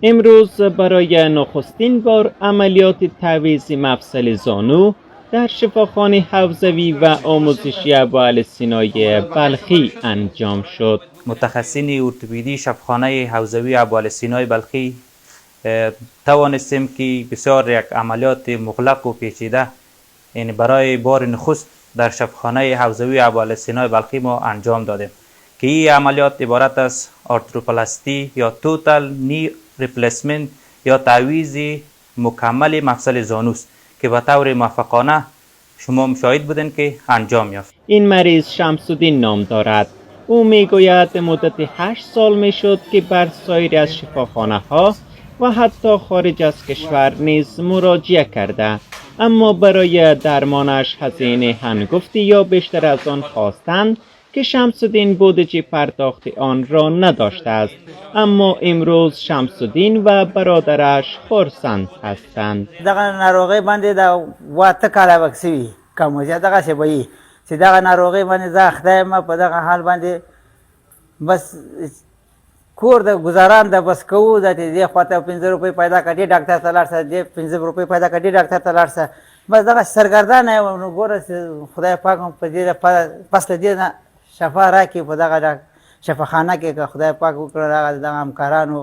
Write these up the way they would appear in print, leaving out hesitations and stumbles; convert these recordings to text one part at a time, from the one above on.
امروز برای نخستین بار عملیات تعویض مفصل زانو در شفاخانه حوزوی و آموزشی ابوالسینای بلخی انجام شد. متخصصین ارتوپدی شفاخانه حوزوی ابوالسینای بلخی توانستیم که بسیار یک عملیات مغلق و پیچیده یعنی برای بار نخست در شفاخانه حوزوی ابوالسینای بلخی ما انجام دادیم که این عملیات عبارت از آرتروپلاستی یا توتال نی ریپلیسمنت یا تعویض مکمل مفصل زانوست که به طور موفقانه شما مشاهد بودین که انجام یافت. این مریض شمس‌الدین نام دارد. او میگوید مدت 8 سال میشد که بر سایر از شفاخانه ها و حتی خارج از کشور نیز مراجعه کرده، اما برای درمانش هزینه هنگفتی یا بیشتر از آن خواستند که شمس‌الدین بودجه پرداخت آن را نداشته است. اما امروز شمس‌الدین و برادرش خرسند هستند. دغه ناروغي باندې دا واته کاله وکسوي کوم چې دغه څه وي چې دغه ناروغي باندې زه اخته یم په دغه حال باندې بس کور د گزاران د بس کوو د دې خواته 15 روپۍ پیدا کړي ډاکټر ته لاړ شه دې 15 روپۍ پیدا کړي ډاکټر ته لاړ شه بس دغه سرګردان یم نو ګوره خدای پاک په دې پس له دې نه شفا راکړي په دغه شفاخانه کې که خدای پاک وکړه دغه همکارانو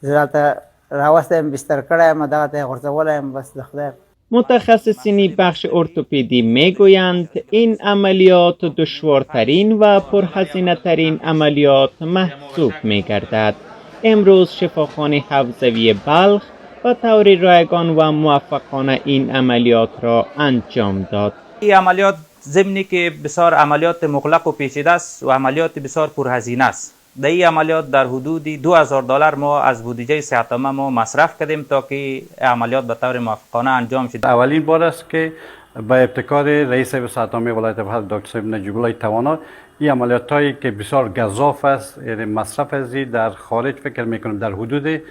زه دلته راوستم بستر کړی یم دغه ته یې غورځولی یم بس د خدای. متخصصین بخش ارتوپدی میگویند این عملیات دشوارترین و پرهزینه ترین عملیات محسوب میگردد. امروز شفاخانه حوزوی بلخ به طور رایگان و موفقانه این عملیات را انجام داد. این عملیات ضمنی که بسیار عملیات مغلق و پیچیده است و عملیات بسیار پرهزینه است. در این عملیات در حدود $2000 ما از بودجه صحت عامه ما مصرف کردیم تا که عملیات به طور موفقانه انجام شد. اولین بار است که با ابتکار رئیس صحت عامه ولایت بلخ دکتر صاحب نجیب الله توانا این عملیات هایی که بسیار گزاف است یعنی مصرف ازی در خارج فکر میکنم در حدود $5000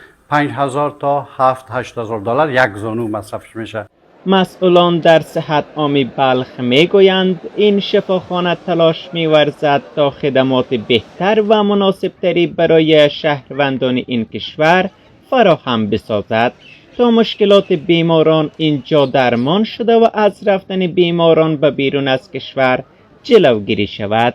تا $8000 یک زانو مصرفش میشه. مسئولان در صحت عامه بلخ میگویند این شفاخانه تلاش می‌ورزد تا خدمات بهتر و مناسبتری برای شهروندان این کشور فراهم بسازد تا مشکلات بیماران اینجا درمان شده و از رفتن بیماران به بیرون از کشور جلوگیری شود.